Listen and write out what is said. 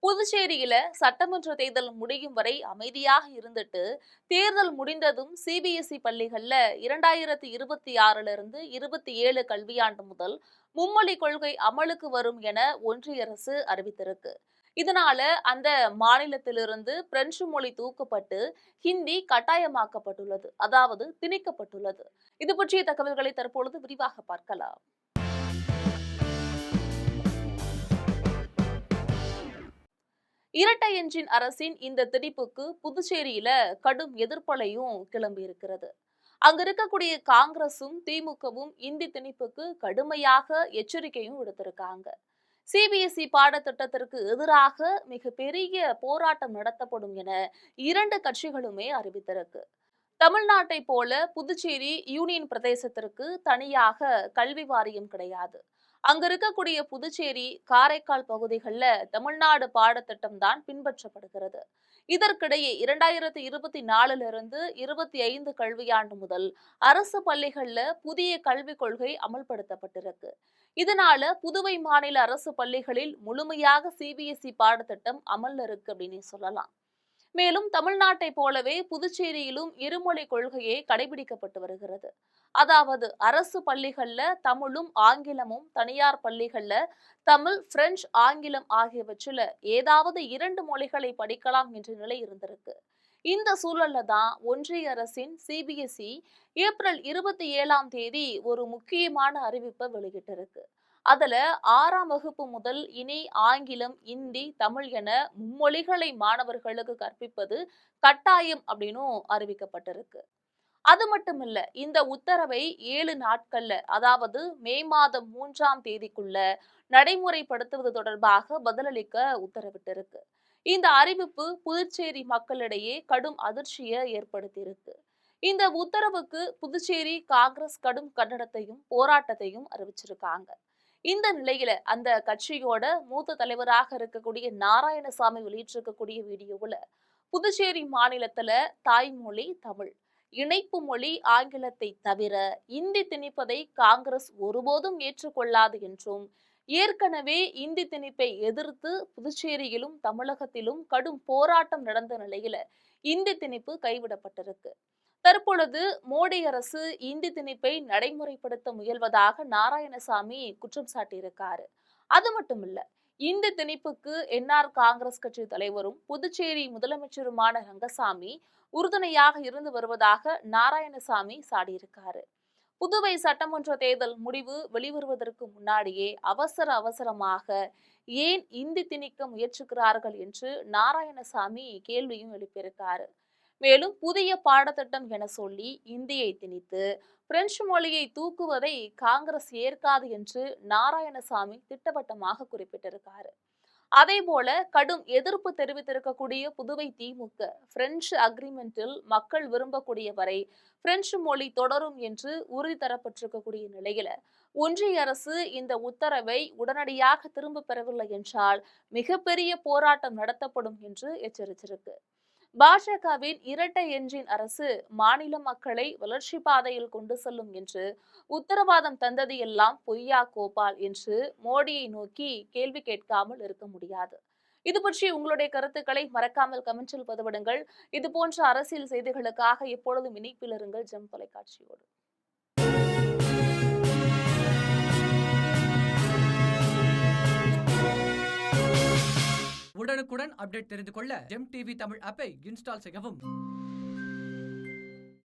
புதுச்சேரியில சட்டமன்ற தேர்தல் முடியும் வரை அமைதியாக இருந்துட்டு, தேர்தல் முடிந்ததும் சிபிஎஸ்இ பள்ளிகள்ல 2026ல இருந்து 27 கல்வியாண்டு முதல் மும்மொழி கொள்கை அமலுக்கு வரும் என ஒன்றிய அரசு அறிவித்திருக்கு. இதனால அந்த மாநிலத்திலிருந்து பிரெஞ்சு மொழி தூக்கப்பட்டு ஹிந்தி கட்டாயமாக்கப்பட்டுள்ளது, அதாவது திணிக்கப்பட்டுள்ளது. இது பற்றிய தகவல்களை தற்பொழுது விரிவாக பார்க்கலாம். இரட்டை என்ஜின் அரசின் இந்த திணிப்புக்கு புதுச்சேரியில கடும் எதிர்ப்பலையும் கிளம்பி இருக்கிறது. அங்க இருக்கக்கூடிய காங்கிரசும் திமுகவும் இந்தி திணிப்புக்கு கடுமையாக எச்சரிக்கையும் விடுத்திருக்காங்க. சிபிஎஸ்இ பாடத்திட்டத்திற்கு எதிராக மிகப்பெரிய போராட்டம் நடத்தப்படும் என இரண்டு கட்சிகளுமே அறிவித்திருக்கு. தமிழ்நாட்டை போல புதுச்சேரி யூனியன் பிரதேசத்திற்கு தனியாக கல்வி வாரியம் கிடையாது. அங்க இருக்கக்கூடிய புதுச்சேரி, காரைக்கால் பகுதிகளில் தமிழ்நாடு பாடத்திட்டம் தான் பின்பற்றப்படுகிறது. இதற்கிடையே 2024 25 கல்வியாண்டு முதல் அரசு பள்ளிகள்ல புதிய கல்விக் கொள்கை அமல்படுத்தப்பட்டிருக்கு. இதனால புதுவை மாநில அரசு பள்ளிகளில் முழுமையாக சிபிஎஸ்இ பாடத்திட்டம் அமல்ல இருக்கு அப்படின்னு சொல்லலாம். மேலும் தமிழ்நாட்டை போலவே புதுச்சேரியிலும் இருமொழி கொள்கையே கடைபிடிக்கப்பட்டு வருகிறது. அதாவது அரசு பள்ளிகள்ல தமிழும் ஆங்கிலமும், தனியார் பள்ளிகள்ல தமிழ், பிரெஞ்சு, ஆங்கிலம் ஆகியவற்றில ஏதாவது இரண்டு மொழிகளை படிக்கலாம் என்ற நிலை இருந்திருக்கு. இந்த சூழல்ல தான் ஒன்றிய அரசின் சிபிஎஸ்இ ஏப்ரல் 27ஆம் தேதி ஒரு முக்கியமான அறிவிப்பை வெளியிட்டிருக்கு. அதுல 6ஆம் வகுப்பு முதல் இனி ஆங்கிலம், இந்தி, தமிழ் என மும்மொழிகளை மாணவர்களுக்கு கற்பிப்பது கட்டாயம் அப்படின்னும் அறிவிக்கப்பட்டிருக்கு. அது மட்டுமில்ல, இந்த உத்தரவை 7 நாட்கள்ல, அதாவது மே மாதம் 3ஆம் தேதிக்குள்ள நடைமுறைப்படுத்துவது தொடர்பாக பதிலளிக்க உத்தரவிட்டிருக்கு. இந்த அறிவிப்பு புதுச்சேரி மக்களிடையே கடும் அதிர்ச்சியை ஏற்படுத்தியிருக்கு. இந்த உத்தரவுக்கு புதுச்சேரி காங்கிரஸ் கடும் கண்டனத்தையும் போராட்டத்தையும் அறிவிச்சிருக்காங்க. இந்த நிலையில அந்த கட்சியோட மூத்த தலைவராக இருக்கக்கூடிய நாராயணசாமி வெளியிட்டிருக்கக்கூடிய வீடியோவுல புதுச்சேரி மாநிலத்துல தாய்மொழி தமிழ், இணைப்பு மொழி ஆங்கிலத்தை தவிர இந்தி திணிப்பதை காங்கிரஸ் ஒருபோதும் ஏற்றுக்கொள்ளாது என்றும், ஏற்கனவே இந்தி திணிப்பை எதிர்த்து புதுச்சேரியிலும் தமிழகத்திலும் கடும் போராட்டம் நடந்த நிலையில இந்தி திணிப்பு கைவிடப்பட்டிருக்கு. தற்பொழுது மோடி அரசு இந்தி திணிப்பை நடைமுறைப்படுத்த முயல்வதாக நாராயணசாமி குற்றம் சாட்டியிருக்காரு. அது மட்டுமில்ல, இந்தி திணிப்புக்கு என்ஆர் காங்கிரஸ் கட்சி தலைவரும் புதுச்சேரி முதலமைச்சருமான ரங்கசாமி உறுதுணையாக இருந்து வருவதாக நாராயணசாமி சாடியிருக்காரு. புதுவை சட்டமன்ற தேர்தல் முடிவு வெளிவருவதற்கு முன்னாடியே அவசரமாக ஏன் இந்தி திணிக்க முயற்சிக்கிறார்கள் என்று நாராயணசாமி கேள்வியும் எழுப்பியிருக்காரு. மேலும் புதிய பாடத்திட்டம் என சொல்லி இந்தியை திணித்து பிரெஞ்சு மொழியை தூக்குவதை காங்கிரஸ் ஏற்காது என்று நாராயணசாமி திட்டவட்டமாக குறிப்பிட்டிருக்காரு. அதே போல கடும் எதிர்ப்பு தெரிவித்திருக்கக்கூடிய புதுவை திமுக பிரெஞ்சு அக்ரிமெண்டில் மக்கள் விரும்பக்கூடிய வரை பிரெஞ்சு மொழி தொடரும் என்று உறுதி தரப்பட்டிருக்கக்கூடிய நிலையில ஒன்றிய அரசு இந்த உத்தரவை உடனடியாக திரும்ப பெறவில்லை என்றால் மிகப்பெரிய போராட்டம் நடத்தப்படும் என்று எச்சரித்திருக்கு. பாஜகவின் இரட்டை என்ஜின் அரசு மாநில மக்களை வளர்ச்சி பாதையில் கொண்டு செல்லும் என்று உத்தரவாதம் தந்தது எல்லாம் பொய்யா கோபால் என்று மோடியை நோக்கி கேள்வி கேட்காமல் இருக்க முடியாது. இது பற்றி உங்களுடைய கருத்துக்களை மறக்காமல் கமெண்டில் பதிவிடுங்கள். இது போன்ற அரசியல் செய்திகளுக்காக எப்பொழுதும் இணைப்பில் இருங்கள் ஜெம் தொலைக்காட்சியோடு. உடனுக்குடன் அப்டேட் தெரிந்து கொள்ள ஜெம் டிவி தமிழ் ஆப்பை இன்ஸ்டால் செய்யவும்.